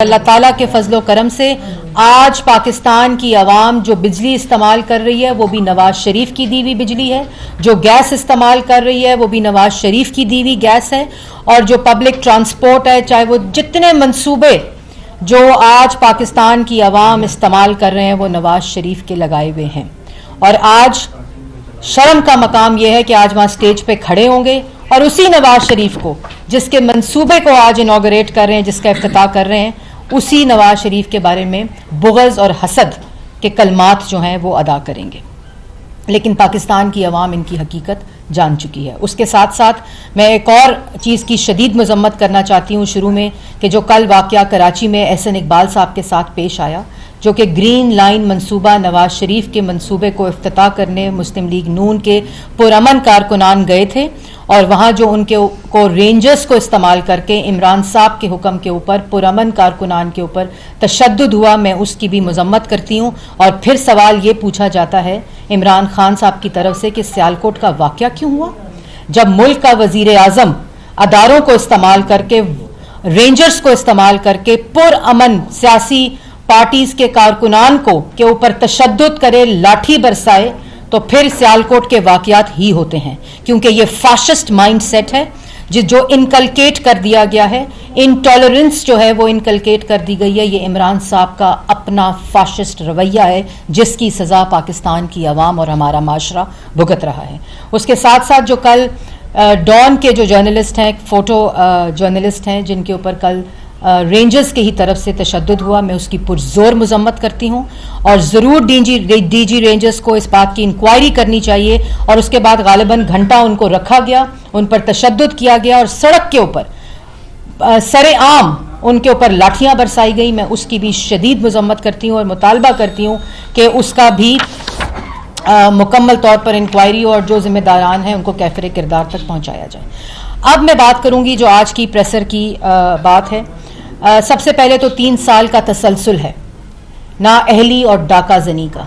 अल्लाह ताला के फजलो करम से आज पाकिस्तान की आवाम जो बिजली इस्तेमाल कर रही है वो भी नवाज शरीफ की दी हुई बिजली है, जो गैस इस्तेमाल कर रही है वो भी नवाज शरीफ की दी हुई गैस है, और जो पब्लिक ट्रांसपोर्ट है, चाहे वो जितने मंसूबे जो आज पाकिस्तान की आवाम इस्तेमाल कर रहे हैं वो नवाज शरीफ के लगाए हुए हैं। और आज शर्म का मकाम यह है कि आज वहां स्टेज पे खड़े होंगे और उसी नवाज शरीफ को जिसके मंसूबे को आज इनॉग्रेट कर रहे हैं, जिसका इफ्तिताह कर रहे हैं, उसी नवाज शरीफ के बारे में बुग़्ज़ और हसद के कलमात जो हैं वो अदा करेंगे। लेकिन पाकिस्तान की अवाम इनकी हकीकत जान चुकी है। उसके साथ साथ मैं एक और चीज़ की शदीद मज़म्मत करना चाहती हूँ शुरू में, कि जो कल वाक़या कराची में एहसन इकबाल साहब के साथ पेश आया, जो कि ग्रीन लाइन मंसूबा नवाज शरीफ के मंसूबे को इफ्तिताह करने मुस्लिम लीग नून के पुरअमन कारकुनान गए थे, और वहाँ जो उनके को रेंजर्स को इस्तेमाल करके इमरान साहब के हुक्म के ऊपर पुरअमन कारकुनान के ऊपर तशद्दुद हुआ, मैं उसकी भी मज़म्मत करती हूँ। और फिर सवाल ये पूछा जाता है इमरान खान साहब की तरफ से कि सियालकोट का वाक़या क्यों हुआ, जब मुल्क का वज़ीर आज़म अदारों को इस्तेमाल करके, रेंजर्स को इस्तेमाल करके पुरअमन सियासी पार्टीज के कारकुनान को के ऊपर तशद्दुद करे, लाठी बरसाए, तो फिर सियालकोट के वाक़यात ही होते हैं। क्योंकि ये फाशिस्ट माइंड सेट है जो इनकलकेट कर दिया गया है, इनटॉलरेंस जो है वो इनकलकेट कर दी गई है। ये इमरान साहब का अपना फाशिस्ट रवैया है जिसकी सज़ा पाकिस्तान की आवाम और हमारा माशरा भुगत रहा है। उसके साथ साथ जो कल डॉन के जो जर्नलिस्ट हैं, फोटो जर्नलिस्ट हैं, जिनके ऊपर कल रेंजर्स के ही तरफ से तशद्दुद हुआ, मैं उसकी पुरजोर मज़म्मत करती हूँ। और ज़रूर डीजी रेंजर्स को इस बात की इंक्वायरी करनी चाहिए। और उसके बाद गालिबन घंटा उनको रखा गया, उन पर तशद्दुद किया गया और सड़क के ऊपर सरेआम उनके ऊपर लाठियाँ बरसाई गई। मैं उसकी भी शदीद मज़म्मत करती हूँ और मुतालबा करती हूँ कि उसका भी मुकम्मल तौर पर इंक्वायरी और जो जिम्मेदारान हैं उनको कैफिर किरदार तक पहुँचाया जाए। अब मैं बात करूँगी जो आज की प्रेसर की बात है। सबसे पहले तो 3 साल का तसलसल है नाअहली और डाका जनी का,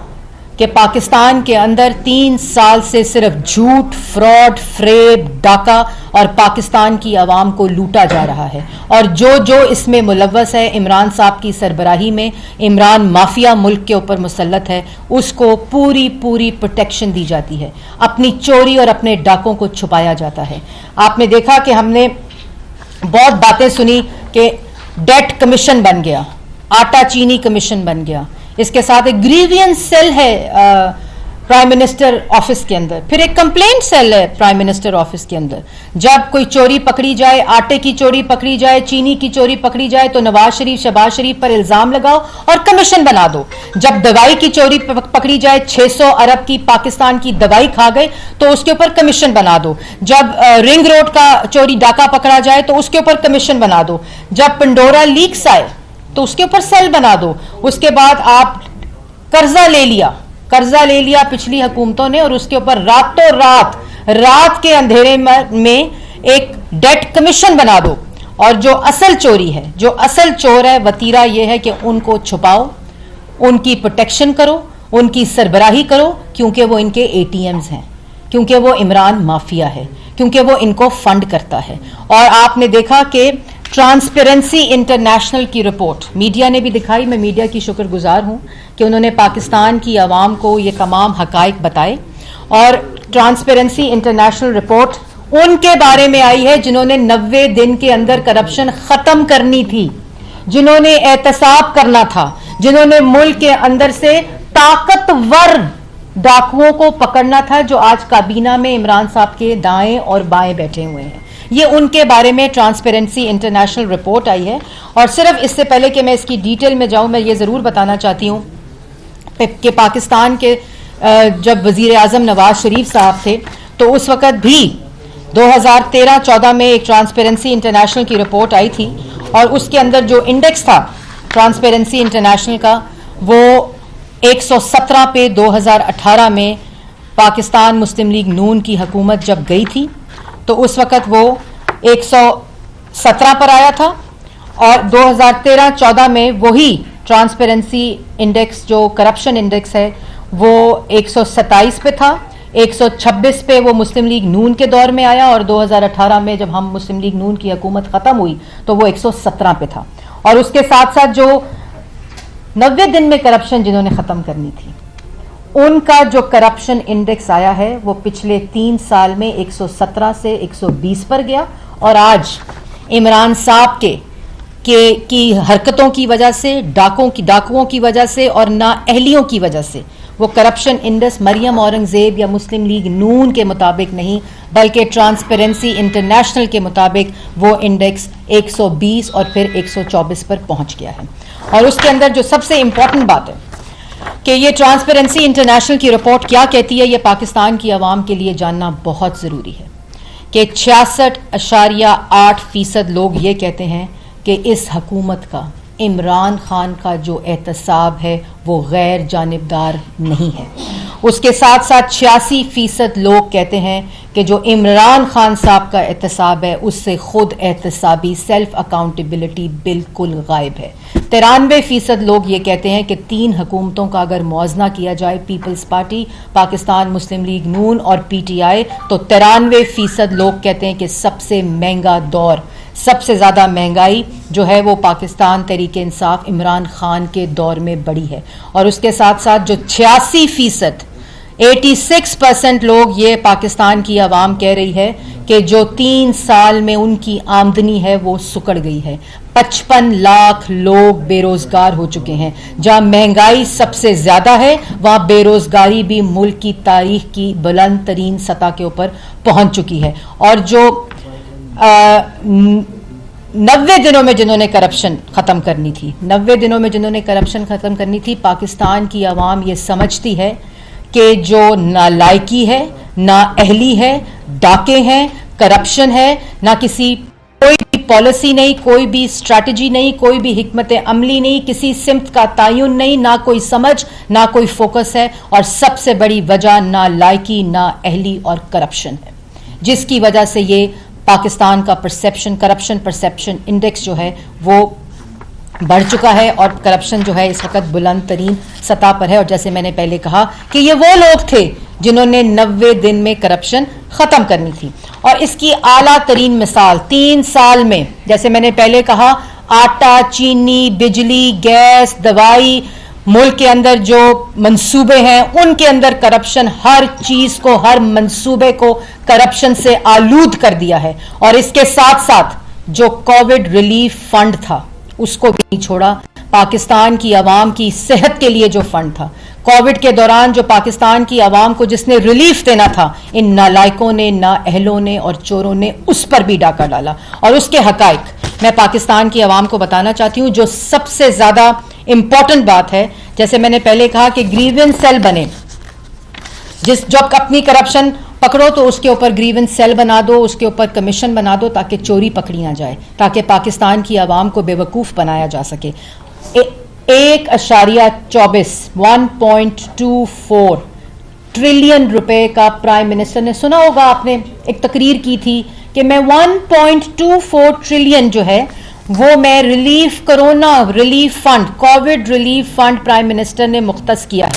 कि पाकिस्तान के अंदर 3 साल से सिर्फ झूठ, फ्रॉड, फ्रेब, डाका और पाकिस्तान की आवाम को लूटा जा रहा है। और जो इसमें मुलव्वस है, इमरान साहब की सरबराही में इमरान माफिया मुल्क के ऊपर मुसल्लत है, उसको पूरी प्रोटेक्शन दी जाती है, अपनी चोरी और अपने डाकों को छुपाया जाता है। आपने देखा कि हमने बहुत बातें सुनी कि डेट कमीशन बन गया, आटा चीनी कमीशन बन गया, इसके साथ एक ग्रीवियंस सेल है प्राइम मिनिस्टर ऑफिस के अंदर, फिर एक कंप्लेंट सेल है प्राइम मिनिस्टर ऑफिस के अंदर। जब कोई चोरी पकड़ी जाए, आटे की चोरी पकड़ी जाए, चीनी की चोरी पकड़ी जाए, तो नवाज शरीफ, शहबाज शरीफ पर इल्जाम लगाओ और कमीशन बना दो। जब दवाई की चोरी पकड़ी जाए, 600 अरब की पाकिस्तान की दवाई खा गए, तो उसके ऊपर कमीशन बना दो। जब रिंग रोड का चोरी डाका पकड़ा जाए तो उसके ऊपर कमीशन बना दो। जब पंडोरा लीक्स आए तो उसके ऊपर सेल बना दो। उसके बाद आप कर्जा ले लिया पिछली हुकूमतों ने, और उसके ऊपर रातों रात के अंधेरे में एक डेट कमीशन बना दो। और जो असल चोरी है, जो असल चोर है, वतीरा यह है कि उनको छुपाओ, उनकी प्रोटेक्शन करो, उनकी सरबराही करो, क्योंकि वो इनके एटीएम्स हैं, क्योंकि वो इमरान माफिया है, क्योंकि वो इनको फंड करता है। और आपने देखा कि ट्रांसपेरेंसी इंटरनेशनल की रिपोर्ट मीडिया ने भी दिखाई, मैं मीडिया की शुक्रगुजार हूं कि उन्होंने पाकिस्तान की आवाम को ये तमाम हकाइक बताए। और ट्रांसपेरेंसी इंटरनेशनल रिपोर्ट उनके बारे में आई है जिन्होंने 90 दिन के अंदर करप्शन खत्म करनी थी, जिन्होंने एहतसाब करना था, जिन्होंने मुल्क के अंदर से ताकतवर डाकुओं को पकड़ना था, जो आज काबीना में इमरान साहब के दाएं और बाएं बैठे हुए हैं। ये उनके बारे में ट्रांसपेरेंसी इंटरनेशनल रिपोर्ट आई है। और सिर्फ इससे पहले कि मैं इसकी डिटेल में जाऊं, मैं ये ज़रूर बताना चाहती हूं कि पाकिस्तान के जब वज़ीर आज़म नवाज शरीफ साहब थे, तो उस वक़्त भी 2013-14 में एक ट्रांसपेरेंसी इंटरनेशनल की रिपोर्ट आई थी, और उसके अंदर जो इंडेक्स था ट्रांसपेरेंसी इंटरनेशनल का, वो 117 पे 2018 में पाकिस्तान मुस्लिम लीग नून की हुकूमत जब गई थी, तो उस वक़्त वो 117 पर आया था। और 2013-14 में वही ट्रांसपेरेंसी इंडेक्स, जो करप्शन इंडेक्स है, वो 127 पे था। 126 पे वो मुस्लिम लीग नून के दौर में आया, और 2018 में जब हम मुस्लिम लीग नून की हुकूमत ख़त्म हुई तो वो 117 पे था। और उसके साथ साथ जो 90 दिन में करप्शन जिन्होंने खत्म करनी थी, उनका जो करप्शन इंडेक्स आया है वो पिछले 3 साल में 117 से 120 पर गया। और आज इमरान साहब की हरकतों की वजह से, डाकुओं की वजह से और नाअहलियों की वजह से वो करप्शन इंडेक्स मरियम औरंगजेब या मुस्लिम लीग नून के मुताबिक नहीं, बल्कि ट्रांसपेरेंसी इंटरनेशनल के मुताबिक वो इंडेक्स 120 और फिर 124 पर पहुंच गया है। और उसके अंदर जो सबसे इंपॉर्टेंट बात है कि ये ट्रांसपेरेंसी इंटरनेशनल की रिपोर्ट क्या कहती है, ये पाकिस्तान की आवाम के लिए जानना बहुत ज़रूरी है कि 66.8% लोग ये कहते हैं कि इस हुकूमत का, इमरान खान का जो एहतसाब है वो गैर जानिबदार नहीं है। उसके साथ साथ 86% लोग कहते हैं कि जो इमरान खान साहब का एहतसाब है उससे खुद एहतसाबी सेल्फ अकाउंटेबिलिटी बिल्कुल गायब है। 93% लोग ये कहते हैं कि 3 हुकूमतों का अगर मुआवजा किया जाए, पीपल्स पार्टी, पाकिस्तान मुस्लिम लीग नून और PTI, तो 93% लोग कहते हैं कि सबसे महंगा दौर, सबसे ज़्यादा महंगाई जो है वो पाकिस्तान तहरीक इंसाफ इमरान खान के दौर में बढ़ी है। और उसके साथ साथ जो 86%, 86% लोग ये पाकिस्तान की आवाम कह रही है कि जो 3 साल में उनकी आमदनी है वो सुकड़ गई है। 55 लाख लोग बेरोजगार हो चुके हैं। जहां महंगाई सबसे ज्यादा है वहां बेरोजगारी भी मुल्क की तारीख की बुलंद तरीन सतह के ऊपर पहुंच चुकी है। और जो 90 दिनों में जिन्होंने करप्शन खत्म करनी थी, 90 दिनों में जिन्होंने करप्शन खत्म करनी थी, पाकिस्तान की आवाम ये समझती है कि जो नालायकी है, नाअहली है, डाके हैं, करप्शन है, ना किसी कोई भी पॉलिसी नहीं, कोई भी स्ट्रैटेजी नहीं, कोई भी हिकमत अमली नहीं, किसी सिमत का तायुन नहीं, ना कोई समझ, ना कोई फोकस है। और सबसे बड़ी वजह नालायकी, नाअहली और करप्शन है, जिसकी वजह से ये पाकिस्तान का करप्शन परसेप्शन इंडेक्स जो है वो बढ़ चुका है और करप्शन जो है इस वक्त बुलंद तरीन सतह पर है। और जैसे मैंने पहले कहा कि ये वो लोग थे जिन्होंने 90 दिन में करप्शन खत्म करनी थी। और इसकी आला तरीन मिसाल 3 साल में, जैसे मैंने पहले कहा, आटा, चीनी, बिजली, गैस, दवाई, मुल्क के अंदर जो मंसूबे हैं उनके अंदर करप्शन, हर चीज को, हर मंसूबे को करप्शन से आलूद कर दिया है। और इसके साथ साथ जो कोविड रिलीफ फंड था उसको भी नहीं छोड़ा। पाकिस्तान की आवाम की सेहत के लिए जो फंड था, कोविड के दौरान जो पाकिस्तान की आवाम को जिसने रिलीफ देना था, इन नालायकों ने, नाअहलों ने और चोरों ने उस पर भी डाका डाला। और उसके हकायक मैं पाकिस्तान की आवाम को बताना चाहती हूं। जो सबसे ज्यादा इंपॉर्टेंट बात है, जैसे मैंने पहले कहा कि ग्रीवेंस सेल बने, जब अपनी करप्शन पकड़ो तो उसके ऊपर ग्रीवेंस सेल बना दो, उसके ऊपर कमीशन बना दो ताकि चोरी पकड़ी ना जाए, ताकि पाकिस्तान की आवाम को बेवकूफ बनाया जा सके। 1.24 ट्रिलियन रुपए का प्राइम मिनिस्टर ने, सुना होगा आपने, एक तकरीर की थी कि मैं 1.24 ट्रिलियन जो है वो मैं corona relief fund, Covid relief fund prime minister ने मुख्तस किया है।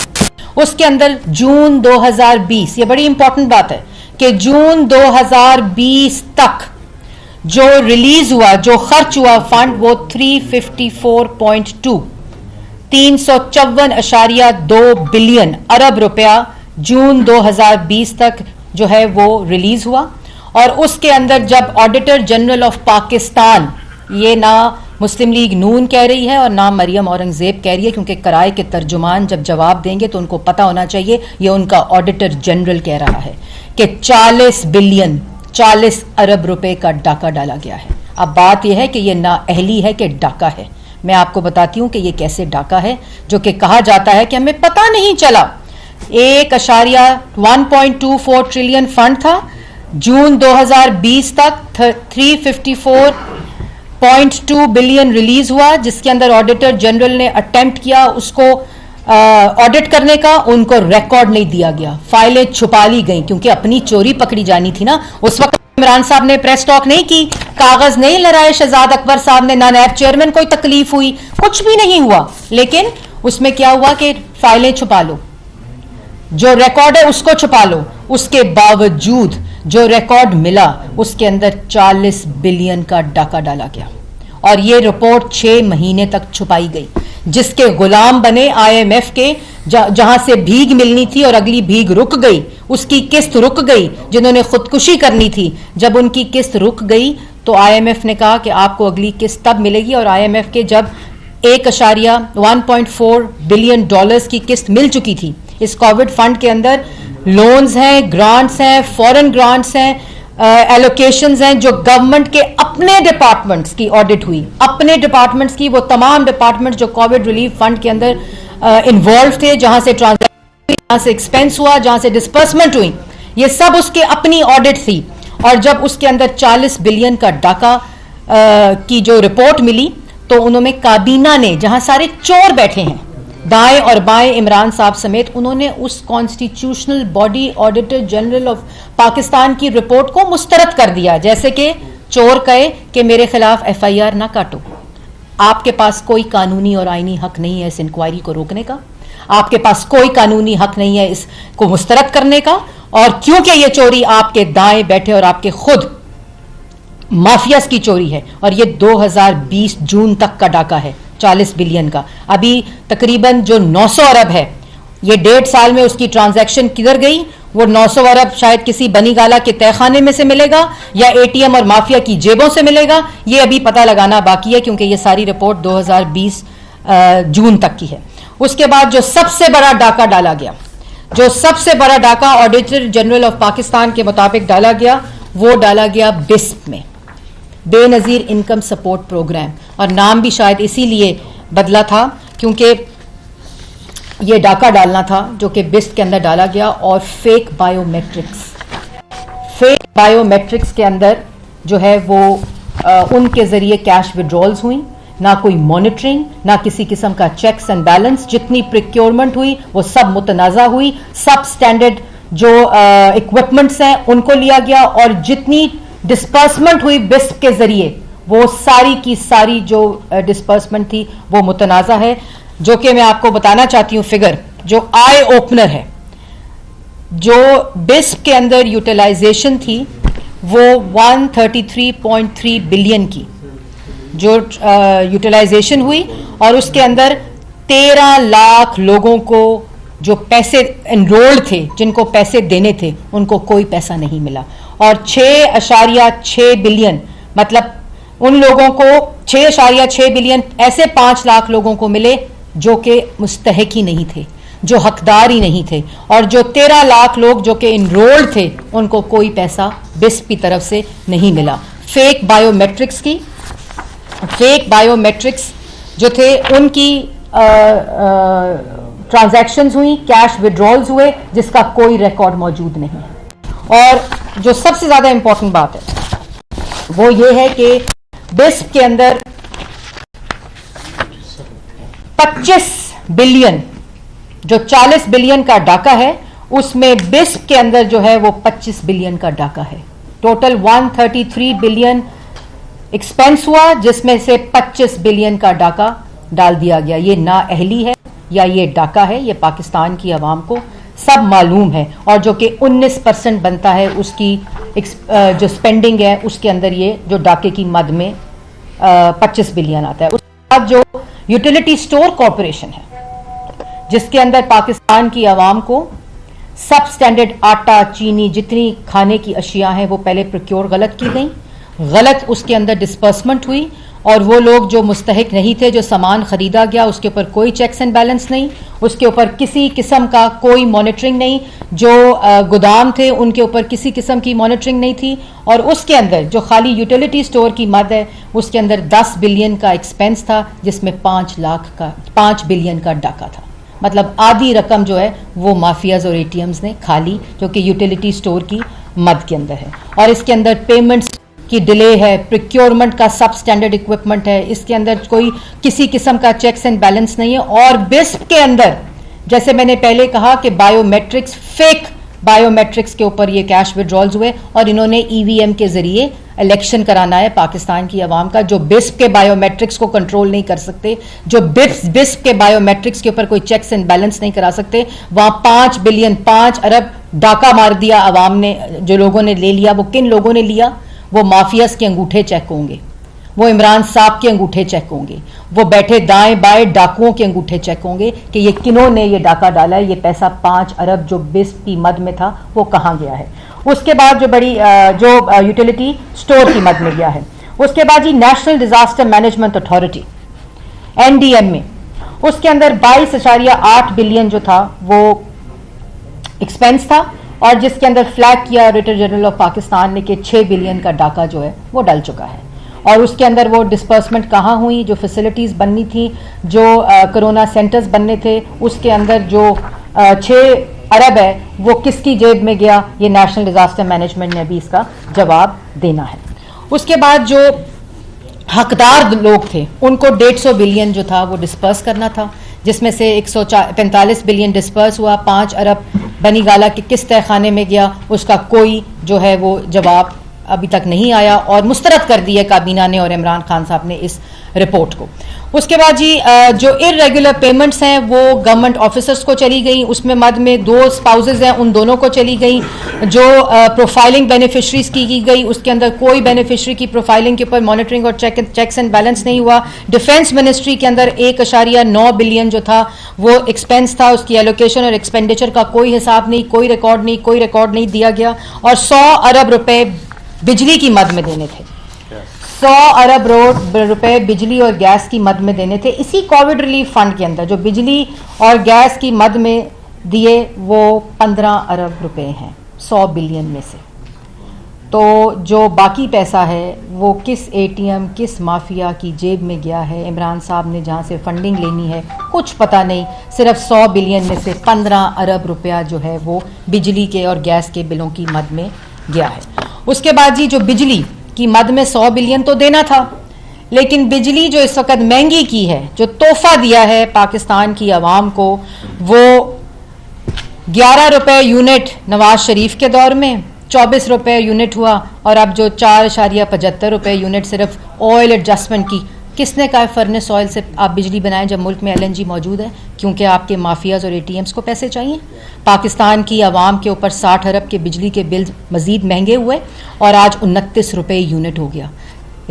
उसके अंदर जून 2020, ये बड़ी इंपॉर्टेंट बात है कि जून 2020 तक जो रिलीज हुआ, जो खर्च हुआ फंड, वो 354.2 बिलियन अरब रुपया जून 2020 तक जो है वो रिलीज हुआ। और उसके अंदर जब ऑडिटर जनरल ऑफ पाकिस्तान, ये ना मुस्लिम लीग नून कह रही है और ना मरियम औरंगजेब कह रही है, क्योंकि कराए के तर्जुमान जब जवाब देंगे तो उनको पता होना चाहिए, ये उनका ऑडिटर जनरल कह रहा है कि 40 अरब रुपए का डाका डाला गया है। अब बात यह है कि ये नाअहली है कि डाका है। मैं आपको बताती हूं कि ये कैसे डाका है, जो कि कहा जाता है कि हमें पता नहीं चला। 1.24 ट्रिलियन फंड था, जून 2020 तक 354.2 बिलियन रिलीज हुआ, जिसके अंदर ऑडिटर जनरल ने अटेम्प्ट किया उसको ऑडिट करने का, उनको रिकॉर्ड नहीं दिया गया, फाइलें छुपा ली गई क्योंकि अपनी चोरी पकड़ी जानी थी ना। उस वक्त इमरान साहब ने प्रेस टॉक नहीं की, कागज नहीं लड़ाए शहजाद अकबर साहब ने, ना नायब चेयरमैन कोई तकलीफ हुई, कुछ भी नहीं हुआ। लेकिन उसमें क्या हुआ कि फाइलें छुपा लो, जो रिकॉर्ड है उसको छुपा लो। उसके बावजूद जो रिकॉर्ड मिला उसके अंदर 40 बिलियन का डाका डाला गया। और ये रिपोर्ट 6 महीने तक छुपाई गई, जिसके गुलाम बने IMF के, जहां से भीख मिलनी थी और अगली भीख रुक गई, उसकी किस्त रुक गई। जिन्होंने खुदकुशी करनी थी, जब उनकी किस्त रुक गई तो IMF ने कहा कि आपको अगली किस्त तब मिलेगी, और IMF के जब 1.4 बिलियन डॉलर्स की किस्त मिल चुकी थी, इस कोविड फंड के अंदर लोन्स हैं, ग्रांट्स हैं, फॉरेन ग्रांट्स हैं, एलोकेशंस हैं, जो गवर्नमेंट के अपने डिपार्टमेंट्स की ऑडिट हुई, अपने डिपार्टमेंट्स की, वो तमाम डिपार्टमेंट्स जो कोविड रिलीफ फंड के अंदर इन्वॉल्व थे, जहां से ट्रांजैक्शन, जहां से एक्सपेंस हुआ, जहां से डिस्पर्समेंट हुई, ये सब उसके अपनी ऑडिट थी। और जब उसके अंदर 40 बिलियन का डाका की जो रिपोर्ट मिली, तो उन्होंने काबीना ने, जहां सारे चोर बैठे हैं दाएं और बाएं, इमरान साहब समेत, उन्होंने उस constitutional body auditor general of Pakistan की रिपोर्ट को मुस्तरद कर दिया। जैसे कि चोर कहे कि मेरे खिलाफ FIR ना काटो, आपके पास कोई कानूनी और आईनी हक नहीं है इस इंक्वायरी को रोकने का, आपके पास कोई कानूनी हक नहीं है इसको मुस्तरद करने का, और क्योंकि ये चोरी आपके दाएं बैठे और आपके खुद माफियास की चोरी है, और ये 2020 जून तक का डाका है 40 बिलियन का। अभी तकरीबन जो 900 अरब है, ये 1.5 साल में उसकी ट्रांजैक्शन किधर गई? वो 900 अरब शायद किसी बनी गाला के तहखाने में से मिलेगा या ATM और माफिया की जेबों से मिलेगा, ये अभी पता लगाना बाकी है, क्योंकि ये सारी रिपोर्ट 2020 जून तक की है। उसके बाद जो सबसे बड़ा डाका डाला गया, जो सबसे बड़ा डाका ऑडिटर जनरल ऑफ पाकिस्तान के मुताबिक डाला गया, वो डाला गया बिस्प में, बेनजीर इनकम सपोर्ट प्रोग्राम, और नाम भी शायद इसीलिए बदला था क्योंकि ये डाका डालना था जो कि बिस्प के अंदर डाला गया। और फेक बायोमेट्रिक्स के अंदर जो है वो उनके जरिए कैश विड्रॉल्स हुई, ना कोई मॉनिटरिंग, ना किसी किस्म का चेक्स एंड बैलेंस। जितनी प्रिक्योरमेंट हुई वो सब मुतनाज़ा हुई, सब स्टैंडर्ड जो इक्विपमेंट्स हैं उनको लिया गया, और जितनी डिस्पर्समेंट हुई बिस्प के जरिए, वो सारी की सारी जो डिस्पर्समेंट थी वो मुतनाज़ा है। जो कि मैं आपको बताना चाहती हूं फिगर, जो आई ओपनर है, जो बिस्प के अंदर यूटिलाइजेशन थी वो 133.3 बिलियन की जो यूटिलाइजेशन हुई, और उसके अंदर 13 लाख लोगों को जो पैसे एनरोल्ड थे, जिनको पैसे देने थे, उनको कोई पैसा नहीं मिला। और 6.6 बिलियन, मतलब उन लोगों को 6.6 बिलियन ऐसे 5 लाख लोगों को मिले जो कि मुस्तहिक ही नहीं थे, जो हकदार ही नहीं थे, और जो 13 लाख लोग जो कि इनरोल्ड थे, उनको कोई पैसा बिस्प की तरफ से नहीं मिला। फेक बायोमेट्रिक्स जो थे, उनकी ट्रांजैक्शंस हुई, कैश विड्रॉल्स हुए, जिसका कोई रिकॉर्ड मौजूद नहीं है। और जो सबसे ज्यादा इंपॉर्टेंट बात है वो ये है कि बिस्प के अंदर 25 बिलियन, जो 40 बिलियन का डाका है, उसमें बिस्प के अंदर जो है वो 25 बिलियन का डाका है। टोटल 133 बिलियन एक्सपेंस हुआ, जिसमें से 25 बिलियन का डाका डाल दिया गया। ये नाअहली है या ये डाका है, ये पाकिस्तान की आवाम को सब मालूम है, और जो कि 19% बनता है उसकी जो स्पेंडिंग है, उसके अंदर ये जो डाके की मद में 25 बिलियन आता है। उसके बाद जो यूटिलिटी स्टोर कॉरपोरेशन है, जिसके अंदर पाकिस्तान की आवाम को सब स्टैंडर्ड आटा, चीनी, जितनी खाने की अशिया हैं, वो पहले प्रोक्योर गलत की गई, गलत उसके अंदर डिस्पर्समेंट हुई, और वो लोग जो मुस्तहिक नहीं थे, जो सामान खरीदा गया, उसके ऊपर कोई चेक्स एंड बैलेंस नहीं, उसके ऊपर किसी किस्म का कोई मॉनिटरिंग नहीं, जो गोदाम थे उनके ऊपर किसी किस्म की मॉनिटरिंग नहीं थी, और उसके अंदर जो खाली यूटिलिटी स्टोर की मद है, उसके अंदर 10 बिलियन का एक्सपेंस था, जिसमें 5 बिलियन का डाका था। मतलब आधी रकम जो है वो माफियाज और ATMs ने खा ली, जो कि यूटिलिटी स्टोर की मद के अंदर है। और इसके अंदर पेमेंट्स की डिले है, प्रिक्योरमेंट का सब स्टैंडर्ड इक्विपमेंट है, इसके अंदर कोई किसी किस्म का चेक्स एंड बैलेंस नहीं है। और बिस्प के अंदर, जैसे मैंने पहले कहा कि बायोमेट्रिक्स, फेक बायोमेट्रिक्स के ऊपर ये कैश विड्रॉल्स हुए, और इन्होंने EVM के जरिए इलेक्शन कराना है पाकिस्तान की आवाम का, जो बिस्प के बायोमेट्रिक्स को कंट्रोल नहीं कर सकते, जो बिस्प के बायोमेट्रिक्स के ऊपर कोई चेक्स एंड बैलेंस नहीं करा सकते। वहां 5 बिलियन, 5 अरब डाका मार दिया आवाम ने, जो लोगों ने ले लिया। वो किन लोगों ने लिया? वो माफियाज के अंगूठे चेक होंगे, वो इमरान साहब के अंगूठे चेक होंगे, वो बैठे दाएं बाएं डाकुओं के अंगूठे चेक होंगे कि ये किन्होंने ये डाका डाला है, ये पैसा 5 अरब जो बिस की मद में था वो कहाँ गया है। उसके बाद जो बड़ी जो यूटिलिटी स्टोर की मद में गया है। उसके बाद जी national disaster management authority NDM में, उसके अंदर 22.8 बिलियन जो था वो एक्सपेंस था, और जिसके अंदर फ्लैग किया ऑडिटर जनरल ऑफ पाकिस्तान ने कि 6 बिलियन का डाका जो है वो डल चुका है। और उसके अंदर वो डिस्पर्समेंट कहाँ हुई, जो फैसिलिटीज़ बननी थी, जो कोरोना सेंटर्स बनने थे, उसके अंदर जो 6 अरब है वो किसकी जेब में गया, ये नेशनल डिजास्टर मैनेजमेंट ने भी इसका जवाब देना है। उसके बाद जो हकदार लोग थे उनको 150 बिलियन जो था वो डिस्पर्स करना था, जिसमें से 145 बिलियन डिस्पर्स हुआ। 5 अरब बनी गाला के किस तहखाने में गया उसका कोई जो है वो जवाब अभी तक नहीं आया, और मुस्तरद कर दी है काबीना ने और इमरान खान साहब ने इस रिपोर्ट को। उसके बाद जी जो इर्रेगुलर पेमेंट्स हैं वो गवर्नमेंट ऑफिसर्स को चली गई, उसमें मद में 2 स्पाउसेस हैं उन दोनों को चली गई। जो प्रोफाइलिंग बेनिफिशरीज की गई उसके अंदर कोई बेनिफिशरी की प्रोफाइलिंग के ऊपर मॉनिटरिंग और चेक्स एंड बैलेंस नहीं हुआ। डिफेंस मिनिस्ट्री के अंदर 1.9 बिलियन जो था वो एक्सपेंस था, उसकी एलोकेशन और एक्सपेंडिचर का कोई हिसाब नहीं, कोई रिकॉर्ड नहीं दिया गया। और 100 अरब रुपए बिजली की मद में देने थे, 100 अरब रुपए बिजली और गैस की मद में देने थे। इसी कोविड रिलीफ फंड के अंदर जो बिजली और गैस की मद में दिए वो 15 अरब रुपए हैं 100 बिलियन में से। तो जो बाकी पैसा है वो किस ATM किस माफिया की जेब में गया है, इमरान साहब ने जहाँ से फंडिंग लेनी है कुछ पता नहीं। सिर्फ 100 बिलियन में से 15 अरब रुपया जो है वो बिजली के और गैस के बिलों की मद में गया है। उसके बाद जी जो बिजली की मद में 100 बिलियन तो देना था, लेकिन बिजली जो इस वक्त महंगी की है, जो तोहफा दिया है पाकिस्तान की आवाम को, वो 11 रुपए यूनिट नवाज शरीफ के दौर में 24 रुपए यूनिट हुआ, और अब जो 4.75 रुपए यूनिट सिर्फ ऑयल एडजस्टमेंट की। किसने कहा फर्नेस ऑयल से आप बिजली बनाएं जब मुल्क में LNG मौजूद है? क्योंकि आपके माफियाज और ATMs को पैसे चाहिए। पाकिस्तान की आवाम के ऊपर 60 अरब के बिजली के बिल मजीद महंगे हुए और आज 29 रुपए यूनिट हो गया।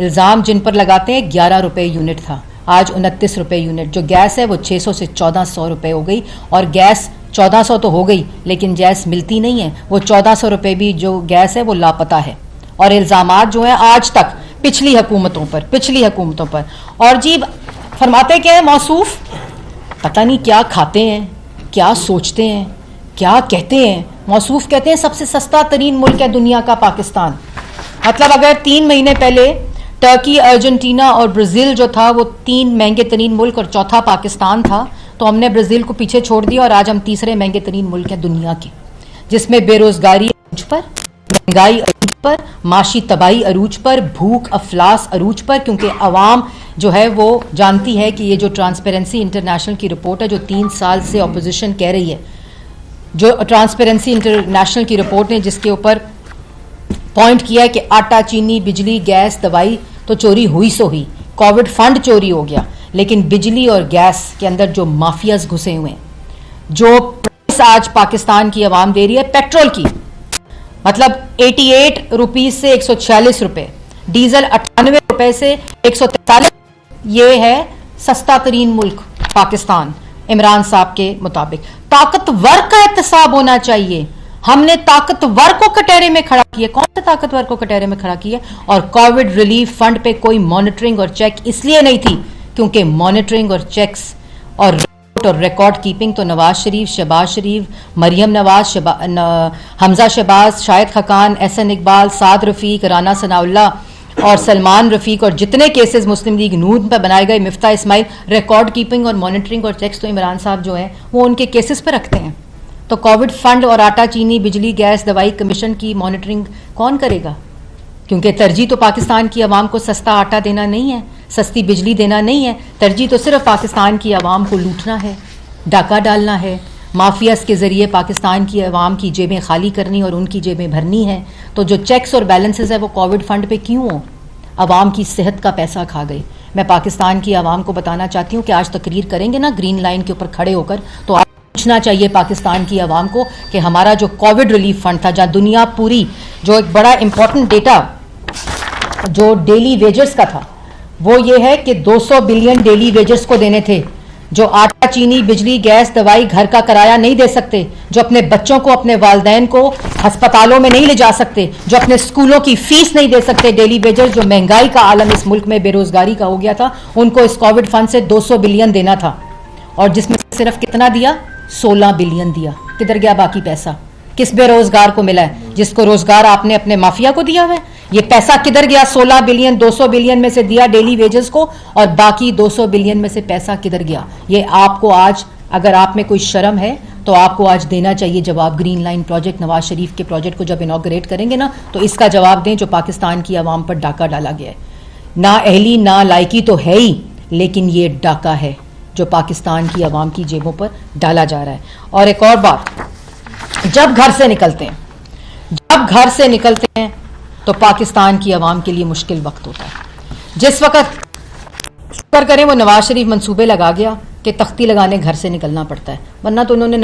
इल्ज़ाम जिन पर लगाते हैं 11 रुपए यूनिट था, आज 29 रुपए यूनिट। जो गैस है वो 600 से 1400 रुपए हो गई, और गैस 1400 तो हो गई लेकिन गैस मिलती नहीं है। वो 1400 रुपए भी जो गैस है वो लापता है, और इल्ज़ामात जो हैं आज तक पिछली हुकूमतों पर। और जी फरमाते क्या है मौसूफ, पता नहीं क्या खाते हैं, क्या सोचते हैं, क्या कहते हैं। मौसूफ कहते हैं सबसे सस्ता तरीन मुल्क है दुनिया का पाकिस्तान। मतलब अगर 3 महीने पहले टर्की, अर्जेंटीना और ब्राज़ील जो था वो 3 महंगे तरीन मुल्क और चौथा पाकिस्तान था, तो हमने ब्राज़ील को पीछे छोड़ दिया और आज हम तीसरे महंगे तरीन मुल्क हैं दुनिया के, जिसमें बेरोजगारी अरूज पर, महंगाई अरूज पर, माशी तबाही अरूज पर, भूख अफलास अरूज पर। क्योंकि अवाम जो है वो जानती है कि ये जो ट्रांसपेरेंसी इंटरनेशनल की रिपोर्ट है, जो 3 साल से अपोजिशन कह रही है, जो ट्रांसपेरेंसी इंटरनेशनल की रिपोर्ट ने जिसके ऊपर पॉइंट किया है कि आटा, चीनी, बिजली, गैस, दवाई तो चोरी हुई सो हुई, कोविड फंड चोरी हो गया, लेकिन बिजली और गैस के अंदर जो माफियाज घुसे हुए हैं, जो प्राइस आज पाकिस्तान की आवाम दे रही है पेट्रोल की, मतलब 88 रुपीज से 146 रुपए, डीजल 98 रुपए से 143, ये है सस्ता तरीन मुल्क पाकिस्तान इमरान साहब के मुताबिक। ताकतवर का एहतसाब होना चाहिए। हमने ताकतवर को कटहरे में खड़ा किया। कौन से ताकतवर को कटहरे में खड़ा किया? और कोविड रिलीफ फंड पे कोई मॉनिटरिंग और चेक इसलिए नहीं थी क्योंकि मॉनिटरिंग और चेक्स और रिकॉर्ड कीपिंग तो नवाज शरीफ, शहबाज शरीफ, मरियम नवाज, हमजा शहबाज, शाहिद खकान, एहसन इकबाल, साद रफीक, राना सनाउल्ला और सलमान रफीक और जितने केसेस मुस्लिम लीग नून पर बनाए गए, मिफ्ता इस्माइल, रिकॉर्ड कीपिंग और मॉनिटरिंग और चेक्स तो इमरान साहब जो है वो उनके केसेस पर रखते हैं। तो कोविड फंड और आटा, चीनी, बिजली, गैस, दवाई कमीशन की मॉनिटरिंग कौन करेगा? क्योंकि तरजीह तो पाकिस्तान की आवाम को सस्ता आटा देना नहीं है, सस्ती बिजली देना नहीं है। तरजीह तो सिर्फ पाकिस्तान की आवाम को लूटना है, डाका डालना है, माफियाज के जरिए पाकिस्तान की आवाम की जेबें खाली करनी और उनकी जेबें भरनी है। तो जो चेक्स और बैलेंसेस है वो कोविड फंड पे क्यों हो? आवाम की सेहत का पैसा खा गई। मैं पाकिस्तान की आवाम को बताना चाहती हूँ कि आज तकरीर करेंगे ना ग्रीन लाइन के ऊपर खड़े होकर, तो आज पूछना चाहिए पाकिस्तान की आवाम को कि हमारा जो कोविड रिलीफ फंड था, जहाँ दुनिया पूरी, जो एक बड़ा इंपॉर्टेंट डेटा जो डेली वेजेस का था, वो ये है कि 200 बिलियन डेली वेजेस को देने थे, जो आटा, चीनी, बिजली, गैस, दवाई, घर का किराया नहीं दे सकते, जो अपने बच्चों को, अपने वालिदैन को अस्पतालों में नहीं ले जा सकते, जो अपने स्कूलों की फीस नहीं दे सकते, डेली वेजेस, जो महंगाई का आलम इस मुल्क में बेरोजगारी का हो गया था, उनको इस कोविड फंड से 200 बिलियन देना था। और जिसमें सिर्फ कितना दिया? 16 बिलियन दिया। किधर गया बाकी पैसा? किस बेरोजगार को मिला है? जिसको रोजगार आपने अपने माफिया को दिया हुआ है। ये पैसा किधर गया? 16 बिलियन 200 बिलियन में से दिया डेली वेजेस को, और बाकी 200 बिलियन में से पैसा किधर गया? ये आपको आज, अगर आप में कोई शर्म है तो आपको आज देना चाहिए जवाब। Green line project, Nawaz Sharif के प्रोजेक्ट को जब इनॉग्रेट करेंगे ना, तो इसका जवाब दें जो पाकिस्तान की आवाम पर डाका डाला गया है। ना अहली ना लायकी तो है ही, लेकिन ये डाका है जो पाकिस्तान की आवाम की जेबों पर डाला जा रहा है। और एक और बात, जब घर से निकलते हैं तो पाकिस्तान की आवाम के लिए मुश्किल वक्त होता है। जिस वक्त शुक्र करें वो नवाज शरीफ मंसूबे लगा गया कि तख्ती लगाने घर से निकलना पड़ता है, वरना तो उन्होंने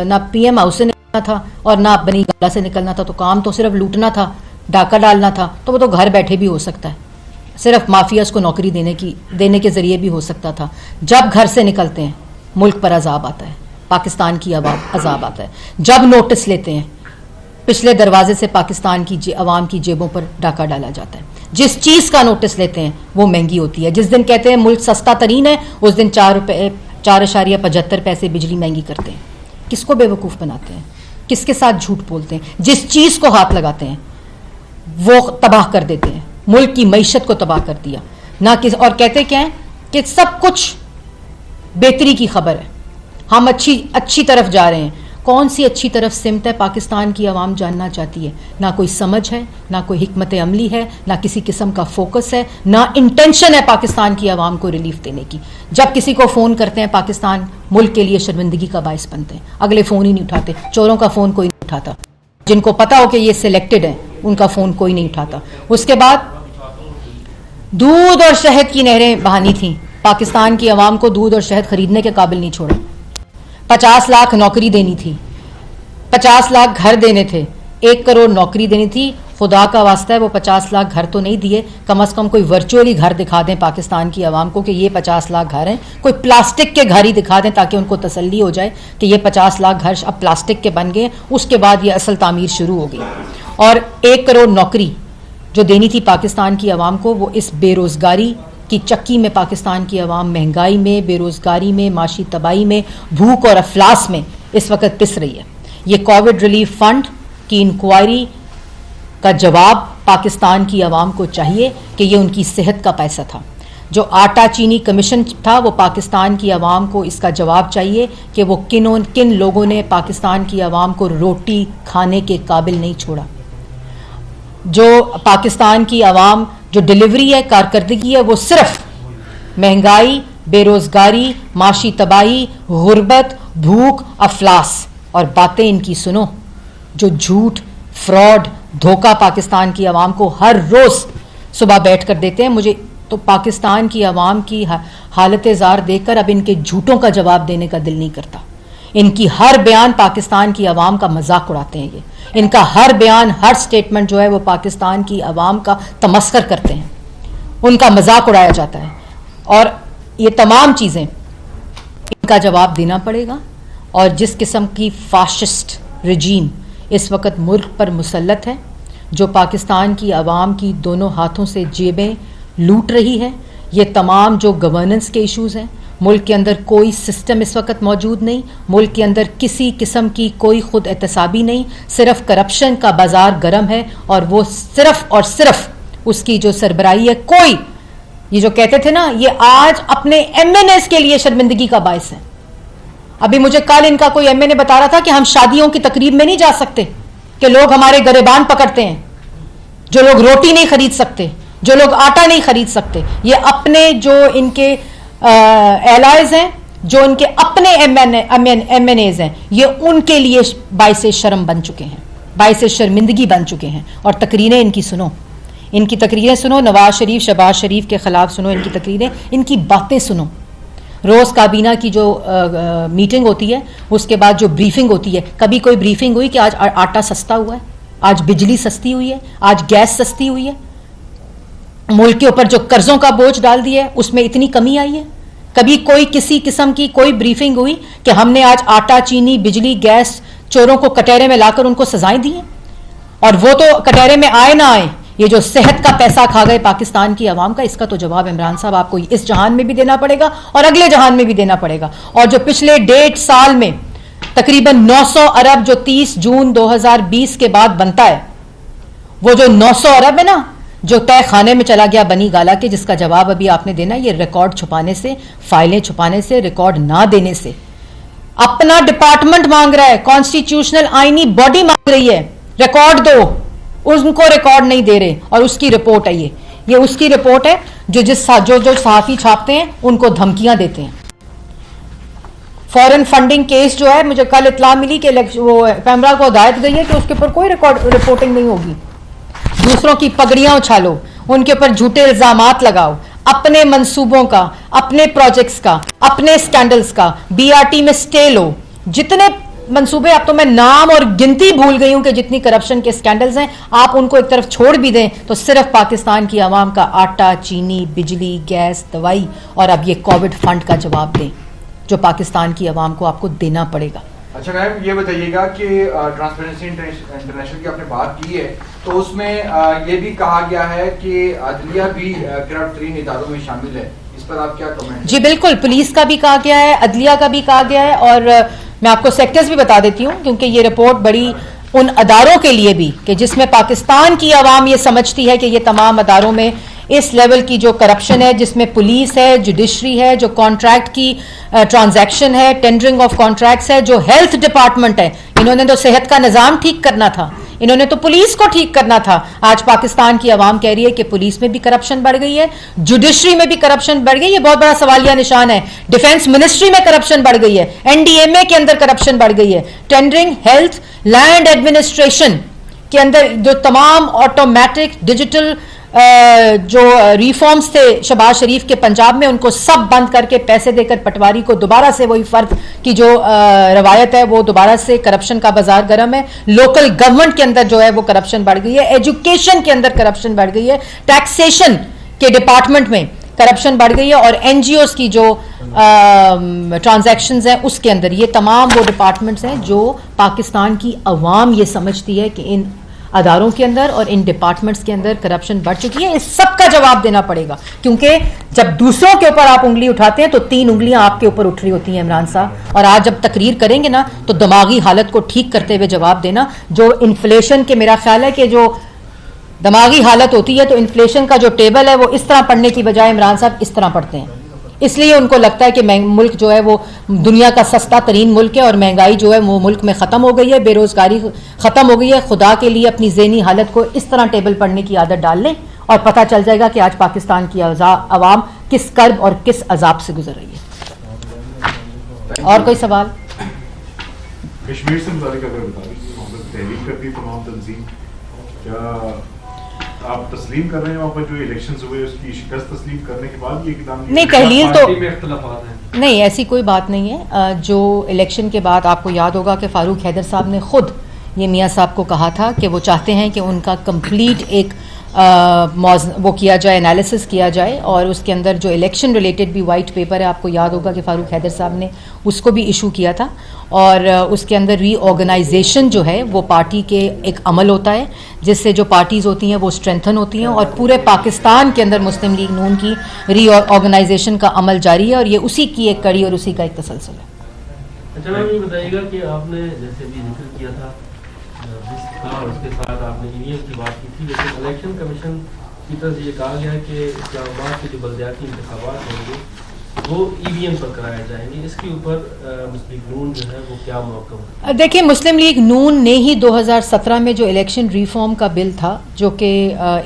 ना पीएम हाउस से निकलना था और ना बनी गल्ला से निकलना था, तो काम तो सिर्फ लूटना था, डाका डालना था, तो वो तो घर बैठे भी हो सकता है, सिर्फ माफियाज को नौकरी देने के जरिए भी हो सकता था। जब घर से निकलते हैं मुल्क पर अजाब आता है, पाकिस्तान की अजाब आता है। जब नोटिस लेते हैं पिछले दरवाजे से पाकिस्तान की आवाम की जेबों पर डाका डाला जाता है। जिस चीज़ का नोटिस लेते हैं वो महंगी होती है। जिस दिन कहते हैं मुल्क सस्ता तरीन है, उस दिन 4.75 पैसे बिजली महंगी करते हैं। किसको बेवकूफ़ बनाते हैं? किसके साथ झूठ बोलते हैं? जिस चीज़ को हाथ लगाते हैं वो तबाह कर देते हैं। मुल्क की मईशत को तबाह कर दिया ना किस, और कहते क्या है कि सब कुछ बेहतरी की खबर है, हम अच्छी तरफ जा रहे हैं। कौन सी अच्छी तरफ सिमत है पाकिस्तान की आवाम जानना चाहती है। ना कोई समझ है, ना कोई हिकमत अमली है, ना किसी किस्म का फोकस है, ना इंटेंशन है पाकिस्तान की आवाम को रिलीफ देने की। जब किसी को फ़ोन करते हैं पाकिस्तान मुल्क के लिए शर्मिंदगी का बायस बनते हैं, अगले फ़ोन ही नहीं उठाते। चोरों का फ़ोन कोई नहीं उठाता, जिनको पता हो कि ये सिलेक्टेड है उनका फ़ोन कोई नहीं उठाता। उसके बाद दूध और शहद की नहरें बहानी थी, पाकिस्तान की आवाम को दूध और शहद खरीदने के काबिल नहीं छोड़ा। 50 लाख नौकरी देनी थी, 50 लाख घर देने थे, 1 करोड़ नौकरी देनी थी। खुदा का वास्ता है वो 50 लाख घर तो नहीं दिए, कम से कम कोई वर्चुअली घर दिखा दें पाकिस्तान की आवाम को कि ये 50 लाख घर हैं। कोई प्लास्टिक के घर ही दिखा दें ताकि उनको तसल्ली हो जाए कि ये 50 लाख घर अब प्लास्टिक के बन गए। उसके बाद ये असल तामीर शुरू हो गई। और 1 करोड़ नौकरी जो देनी थी पाकिस्तान की आवाम को, वो इस बेरोज़गारी की चक्की में पाकिस्तान की आवाम महंगाई में, बेरोज़गारी में, माशी तबाही में, भूख और अफलास में इस वक्त पिस रही है। ये कोविड रिलीफ फंड की इंक्वायरी का जवाब पाकिस्तान की आवाम को चाहिए कि ये उनकी सेहत का पैसा था। जो आटा चीनी कमीशन था वो पाकिस्तान की आवाम को इसका जवाब चाहिए कि वो किन लोगों ने पाकिस्तान की आवाम को रोटी खाने के काबिल नहीं छोड़ा। जो पाकिस्तान की आवाम जो डिलीवरी है, कारकर्दगी है, वो सिर्फ महंगाई, बेरोजगारी, माशी तबाही, गुर्बत, भूख, अफलास और बातें इनकी सुनो जो झूठ, फ्रॉड, धोखा पाकिस्तान की आवाम को हर रोज सुबह बैठ कर देते हैं। मुझे तो पाकिस्तान की आवाम की हालत ज़ार देखकर अब इनके झूठों का जवाब देने का दिल नहीं करता। इनकी हर बयान पाकिस्तान की आवाम का मजाक उड़ाते हैं। ये इनका हर बयान, हर स्टेटमेंट जो है वो पाकिस्तान की आवाम का तमस्खर करते हैं, उनका मजाक उड़ाया जाता है। और ये तमाम चीज़ें इनका जवाब देना पड़ेगा। और जिस किस्म की फाशिस्ट रजीम इस वक्त मुल्क पर मुसल्लत है, जो पाकिस्तान की आवाम की दोनों हाथों से जेबें लूट रही है, ये तमाम जो गवर्नेंस के इश्यूज़ हैं, मुल्क के अंदर कोई सिस्टम इस वक्त मौजूद नहीं, मुल्क के अंदर किसी किस्म की कोई खुद एहतसाबी नहीं, सिर्फ करप्शन का बाजार गर्म है। और वो सिर्फ और सिर्फ उसकी जो सरबराही है, कोई ये जो कहते थे ना, ये आज अपने एमएनएस के लिए शर्मिंदगी का बायस है। अभी मुझे कल इनका कोई एमएनए बता रहा था कि हम शादियों की तकरीब में नहीं जा सकते, कि लोग हमारे गरेबान पकड़ते हैं, जो लोग रोटी नहीं खरीद सकते, जो लोग आटा नहीं खरीद सकते। ये अपने जो इनके एलाइज हैं, जो इनके अपने एमएनएज हैं, ये उनके लिए बाइसे शर्म बन चुके हैं, बाइसे शर्मिंदगी बन चुके हैं। और तकरीरें इनकी सुनो, इनकी तकरीरें सुनो, नवाज शरीफ, शहबाज शरीफ के खिलाफ सुनो इनकी तकरीरें, इनकी बातें सुनो। रोज़ काबीना की जो मीटिंग होती है, उसके बाद जो ब्रीफिंग होती है, कभी कोई ब्रीफिंग हुई कि आज आटा सस्ता हुआ है, आज बिजली सस्ती हुई है, आज गैस सस्ती हुई है? मुल्क के ऊपर जो कर्जों का बोझ डाल दिया है उसमें इतनी कमी आई है? कभी कोई किसी किस्म की कोई ब्रीफिंग हुई कि हमने आज आटा, चीनी, बिजली, गैस चोरों को कटहरे में लाकर उनको सजाएं दी हैं? और वो तो कटहरे में आए ना आए, ये जो सेहत का पैसा खा गए पाकिस्तान की आवाम का, इसका तो जवाब इमरान साहब आपको इस जहान में भी देना पड़ेगा और अगले जहान में भी देना पड़ेगा। और जो पिछले 1.5 साल में तकरीबन 900 अरब जो 30 जून 2020 के बाद बनता है, वो जो 900 अरब है ना, जो तय खाने में चला गया बनी गाला के, जिसका जवाब अभी आपने देना, ये रिकॉर्ड छुपाने से, फाइलें छुपाने से, रिकॉर्ड ना देने से। अपना डिपार्टमेंट मांग रहा है, कॉन्स्टिट्यूशनल आईनी बॉडी मांग रही है रिकॉर्ड दो, उनको रिकॉर्ड नहीं दे रहे। और उसकी रिपोर्ट है ये उसकी रिपोर्ट है जो सहाफी छापते हैं उनको धमकियां देते हैं। फॉरेन फंडिंग केस जो है, मुझे कल इत्तला मिली कि वो पैमरा को हिदायत गई है कि उसके ऊपर कोई रिपोर्टिंग नहीं होगी। दूसरों की पगड़ियां उछालो, उनके ऊपर झूठे इल्जामात लगाओ, अपने मंसूबों का, अपने प्रोजेक्ट्स का, अपने स्कैंडल्स का, बीआरटी में स्टे लो, जितने मंसूबे, अब तो मैं नाम और गिनती भूल गई हूं कि जितनी करप्शन के स्कैंडल्स हैं, आप उनको एक तरफ छोड़ भी दें तो सिर्फ पाकिस्तान की आवाम का आटा, चीनी, बिजली, गैस, दवाई और अब ये कोविड फंड का जवाब दें जो पाकिस्तान की आवाम को आपको देना पड़ेगा। अच्छा मैम, ये बताइएगा कि ट्रांसपेरेंसी इंटरनेशनल की आपने बात की है, तो उसमें ये भी कहा गया है कि अदलिया भी करप्ट तरीन इदारों में शामिल है, इस पर आप क्या कमेंट? जी बिल्कुल, पुलिस का भी कहा गया है, अदलिया का भी कहा गया है, और मैं आपको सेक्टर्स भी बता देती हूं क्योंकि ये रिपोर्ट बड़ी उन अदारों के लिए भी कि जिसमें पाकिस्तान की आवाम ये समझती है कि ये तमाम अदारों में इस लेवल की जो करप्शन है, जिसमें पुलिस है, जुडिशरी है, जो कॉन्ट्रैक्ट की ट्रांजैक्शन है, टेंडरिंग ऑफ कॉन्ट्रैक्ट्स है, जो हेल्थ डिपार्टमेंट है, इन्होंने तो सेहत का निज़ाम ठीक करना था, इन्होंने तो पुलिस को ठीक करना था। आज पाकिस्तान की आवाम कह रही है कि पुलिस में भी करप्शन बढ़ गई है, जुडिशरी में भी करप्शन बढ़ गई है, बहुत बड़ा सवालिया निशान है। डिफेंस मिनिस्ट्री में करप्शन बढ़ गई है, एनडीएमए के अंदर करप्शन बढ़ गई है, टेंडरिंग, हेल्थ, लैंड एडमिनिस्ट्रेशन के अंदर जो तमाम ऑटोमेटिक डिजिटल जो रिफॉर्म्स थे शहबाज शरीफ के पंजाब में, उनको सब बंद करके पैसे देकर पटवारी को दोबारा से वही फर्द की जो रवायत है वो दोबारा से, करप्शन का बाजार गर्म है। लोकल गवर्नमेंट के अंदर जो है वो करप्शन बढ़ गई है, एजुकेशन के अंदर करप्शन बढ़ गई है, टैक्सेशन के डिपार्टमेंट में करप्शन बढ़ गई है, और एनजीओ की जो ट्रांजैक्शंस हैं उसके अंदर, ये तमाम वो डिपार्टमेंट्स हैं जो पाकिस्तान की अवाम ये समझती है कि इन अदारों के अंदर और इन डिपार्टमेंट्स के अंदर करप्शन बढ़ चुकी है। इस सब का जवाब देना पड़ेगा, क्योंकि जब दूसरों के ऊपर आप उंगली उठाते हैं तो 3 उंगलियां आपके ऊपर उठ रही होती हैं इमरान साहब। और आज जब तकरीर करेंगे ना तो दिमागी हालत को ठीक करते हुए जवाब देना। जो इन्फ्लेशन के, मेरा ख्याल है कि जो दिमागी हालत होती है तो इन्फ्लेशन का जो टेबल है वो इस तरह पढ़ने की बजाय इमरान साहब इस तरह पढ़ते हैं, इसलिए उनको लगता है कि मुल्क जो है वो दुनिया का सस्ता तरीन मुल्क है और महंगाई जो है वो मुल्क में ख़त्म हो गई है, बेरोजगारी ख़त्म हो गई है। खुदा के लिए अपनी ज़हनी हालत को इस तरह टेबल पढ़ने की आदत डाल लें और पता चल जाएगा कि आज पाकिस्तान की आवाम किस कर्ब और किस अजाब से गुजर रही है। और कोई सवाल? कश्मीर से मुतालिक अगर बता दीजिए, तहरीक करती तमाम तंजीम, क्या आप तस्लीम कर रहे हैं वहाँ पर जो इलेक्शंस हुए उसकी शिकस्त तस्लीम करने के बाद ये इक़दाम नहीं, तहलील तो नहीं, ऐसी कोई बात नहीं है। जो इलेक्शन के बाद आपको याद होगा कि फारूक हैदर साहब ने खुद ये मियाँ साहब को कहा था कि वो चाहते हैं कि उनका कंप्लीट एक वो किया जाए, एनालिसिस किया जाए, और उसके अंदर जो इलेक्शन रिलेटेड भी वाइट पेपर है, आपको याद होगा कि फारूक हैदर साहब ने उसको भी इशू किया था, और उसके अंदर रीऑर्गेनाइजेशन जो है वो पार्टी के एक अमल होता है जिससे जो पार्टीज़ होती हैं वो स्ट्रेंथन होती हैं, और पूरे पाकिस्तान के अंदर मुस्लिम लीग नून की रीऑर्गेनाइजेशन का अमल जारी है और ये उसी की एक कड़ी और उसी का एक तसलसल है। अच्छा मैम, ये बताइएगा कि आपने जैसे भी जिक्र किया था और उसके साथ आपने ईवीएम की बात की थी, लेकिन इलेक्शन कमीशन की तरफ ये कहा गया कि इस्लामाबाद के जो बल्दियाती इंतखाबात होंगे वो ईवीएम पर कराए जाएंगे, इसके ऊपर मुस्लिम लीग नून जो है वो क्या मौक़िफ़ है? देखिए, मुस्लिम लीग नून ने ही 2017 में जो इलेक्शन रिफॉर्म का बिल था जो कि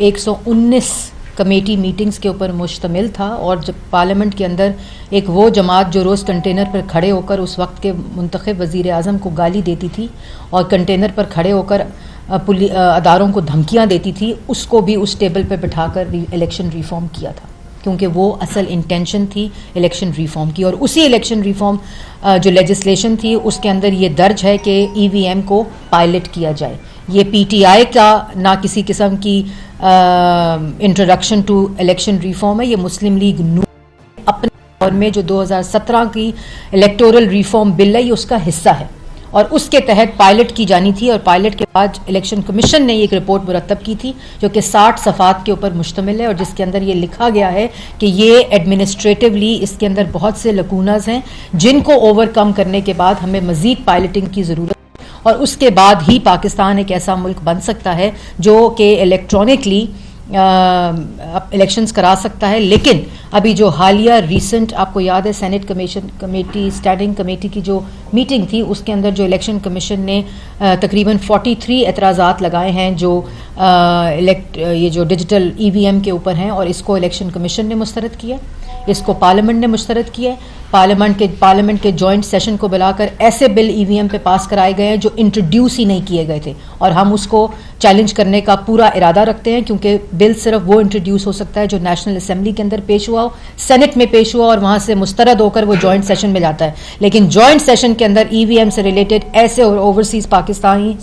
119 कमेटी मीटिंग्स के ऊपर मुश्तमिल था, और जब पार्लियामेंट के अंदर एक वो जमात जो रोज़ कंटेनर पर खड़े होकर उस वक्त के मुंतखब वज़ीर आज़म को गाली देती थी और कंटेनर पर खड़े होकर अदारों को धमकियां देती थी, उसको भी उस टेबल पर बिठाकर इलेक्शन रिफॉर्म किया था, क्योंकि वो असल इंटेंशन थी इलेक्शन रिफॉर्म की। और उसी इलेक्शन रिफॉर्म जो लेजिस्लेशन थी उसके अंदर ये दर्ज है कि ईवीएम को पायलट किया जाए। ये पीटीआई का ना किसी किस्म की इंट्रोडक्शन टू इलेक्शन रिफॉर्म है। ये मुस्लिम लीग नून अपने दौर में जो 2017 की इलेक्टोरल रिफॉर्म बिल है ये उसका हिस्सा है और उसके तहत पायलट की जानी थी और पायलट के बाद इलेक्शन कमीशन ने एक रिपोर्ट मुरतब की थी जो कि 60 सफ़ात के ऊपर मुश्तमिल है और जिसके अंदर ये लिखा गया है कि ये एडमिनिस्ट्रेटिवली इसके अंदर बहुत से लकूनाज हैं जिनको ओवरकम करने के बाद हमें मज़ीद पायलटिंग की ज़रूरत है और उसके बाद ही पाकिस्तान एक ऐसा मुल्क बन सकता है जो कि इलेक्ट्रॉनिकली इलेक्शंस करा सकता है। लेकिन अभी जो हालिया रीसेंट आपको याद है सेनेट कमेटी स्टैंडिंग कमेटी की जो मीटिंग थी उसके अंदर जो इलेक्शन कमीशन ने तकरीबन 43 एतराज़ात लगाए हैं जो ये जो डिजिटल EVM के ऊपर हैं और इसको इलेक्शन कमीशन ने मुस्तरद किया, इसको पार्लियामेंट ने मुस्तरद किया। पार्लियामेंट के जॉइंट सेशन को बुलाकर ऐसे बिल EVM पे पास कराए गए हैं जो इंट्रोड्यूस ही नहीं किए गए थे और हम उसको चैलेंज करने का पूरा इरादा रखते हैं क्योंकि बिल सिर्फ वो इंट्रोड्यूस हो सकता है जो नेशनल असेंबली के अंदर पेश हुआ हो, सेनेट में पेश हुआ और वहां से मुस्तरद होकर वो जॉइंट सेशन में जाता है। लेकिन जॉइंट सेशन के अंदर EVM से रिलेटेड ऐसे और ओवरसीज पाकिस्तानी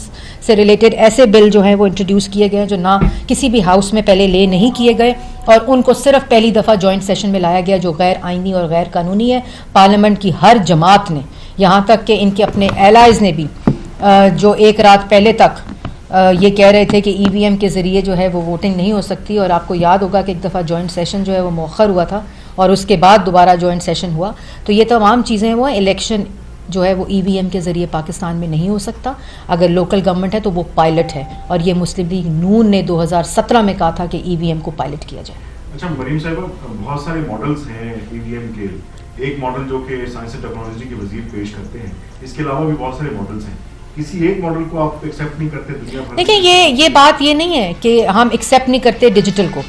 से रिलेटेड ऐसे बिल जो हैं वो इंट्रोड्यूस किए गए हैं जो ना किसी भी हाउस में पहले ले नहीं किए गए और उनको सिर्फ पहली दफ़ा जॉइंट सेशन में लाया गया जो गैर आइनी और गैर कानूनी है। पार्लियामेंट की हर जमात ने यहाँ तक कि इनके अपने एलाइज ने भी जो एक रात पहले तक ये कह रहे थे कि EVM के ज़रिए जो है वो वोटिंग नहीं हो सकती और आपको याद होगा कि एक दफ़ा जॉइंट सेशन जो है वो मौखर हुआ था और उसके बाद दोबारा जॉइंट सेशन हुआ। तो ये तमाम चीज़ें वो इलेक्शन जो है वो EVM के ज़रिए पाकिस्तान में नहीं हो सकता। अगर लोकल गवर्नमेंट है तो वो पायलट है और ये मुस्लिम लीग नून ने 2017 में कहा था कि EVM को पायलट किया जाए। अच्छा मरीम साहिबा, बहुत सारे मॉडल्स हैं EVM के। एक मॉडल जो कि साइंस एंड टेक्नोलॉजी के वजीर पेश करते हैं, इसके अलावा भी बहुत सारे मॉडल्स हैं। किसी एक मॉडल को आप एक्सेप्ट नहीं करते दुनिया भर? देखिए ये बात ये नहीं है कि हम एक्सेप्ट नहीं करते डिजिटल को।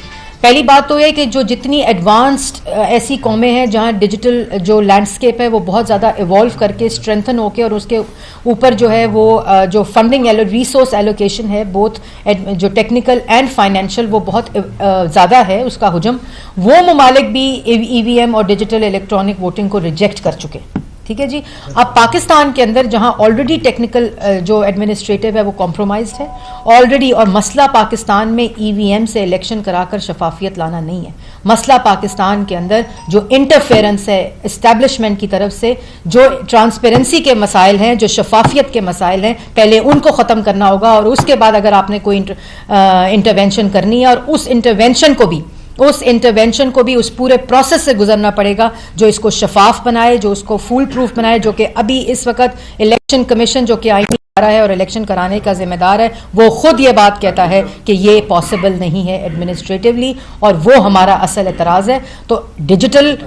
पहली बात तो ये कि जो जितनी एडवांस्ड ऐसी कौमें हैं जहाँ डिजिटल जो लैंडस्केप है वो बहुत ज़्यादा इवॉल्व करके स्ट्रेंथन होके और उसके ऊपर जो है वो जो फंडिंग रिसोर्स एलोकेशन है बोथ जो टेक्निकल एंड फाइनेंशियल वो बहुत ज़्यादा है उसका हुजम, वो ममालिक भी EVM और डिजिटल इलेक्ट्रॉनिक वोटिंग को रिजेक्ट कर चुके। ठीक है जी। अब पाकिस्तान के अंदर जहां ऑलरेडी टेक्निकल जो एडमिनिस्ट्रेटिव है वो कॉम्प्रोमाइज्ड है ऑलरेडी और मसला पाकिस्तान में EVM से इलेक्शन कराकर शफाफियत लाना नहीं है। मसला पाकिस्तान के अंदर जो इंटरफेरेंस है इस्टेब्लिशमेंट की तरफ से, जो ट्रांसपेरेंसी के मसाइल हैं, जो शफाफियत के मसाइल हैं, पहले उनको ख़त्म करना होगा और उसके बाद अगर आपने कोई इंटरवेंशन करनी है और उस इंटरवेंशन को भी उस पूरे प्रोसेस से गुजरना पड़ेगा जो इसको शफाफ बनाए, जो उसको फुल प्रूफ बनाए, जो कि अभी इस वक्त इलेक्शन कमीशन जो कि आईनी इदारा है और इलेक्शन कराने का जिम्मेदार है वो खुद ये बात कहता है कि ये पॉसिबल नहीं है एडमिनिस्ट्रेटिवली और वो हमारा असल एतराज़ है। तो डिजिटल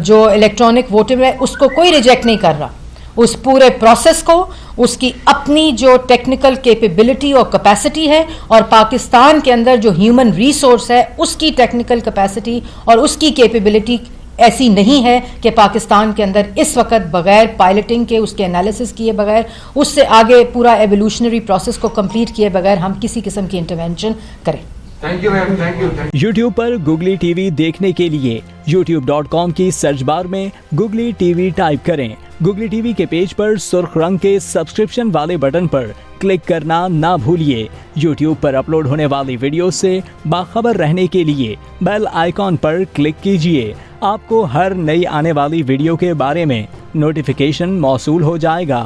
जो इलेक्ट्रॉनिक वोटिंग है उसको कोई रिजेक्ट नहीं कर रहा, उस पूरे प्रोसेस को उसकी अपनी जो टेक्निकल कैपेबिलिटी और कैपेसिटी है और पाकिस्तान के अंदर जो ह्यूमन रिसोर्स है उसकी टेक्निकल कैपेसिटी और उसकी कैपेबिलिटी ऐसी नहीं है कि पाकिस्तान के अंदर इस वक्त बगैर पायलटिंग के, उसके एनालिसिस किए बगैर, उससे आगे पूरा एवोल्यूशनरी प्रोसेस को कंप्लीट किए बगैर हम किसी किस्म की इंटरवेंशन करें। Thank you ma'am, thank you. YouTube पर Googly TV देखने के लिए youtube.com की सर्च बार में Googly TV टाइप करें। Googly TV के पेज पर सुर्ख रंग के सब्सक्रिप्शन वाले बटन पर क्लिक करना ना भूलिए। YouTube पर अपलोड होने वाली वीडियो से बाखबर रहने के लिए बेल आइकॉन पर क्लिक कीजिए। आपको हर नई आने वाली वीडियो के बारे में नोटिफिकेशन मौसूल हो जाएगा।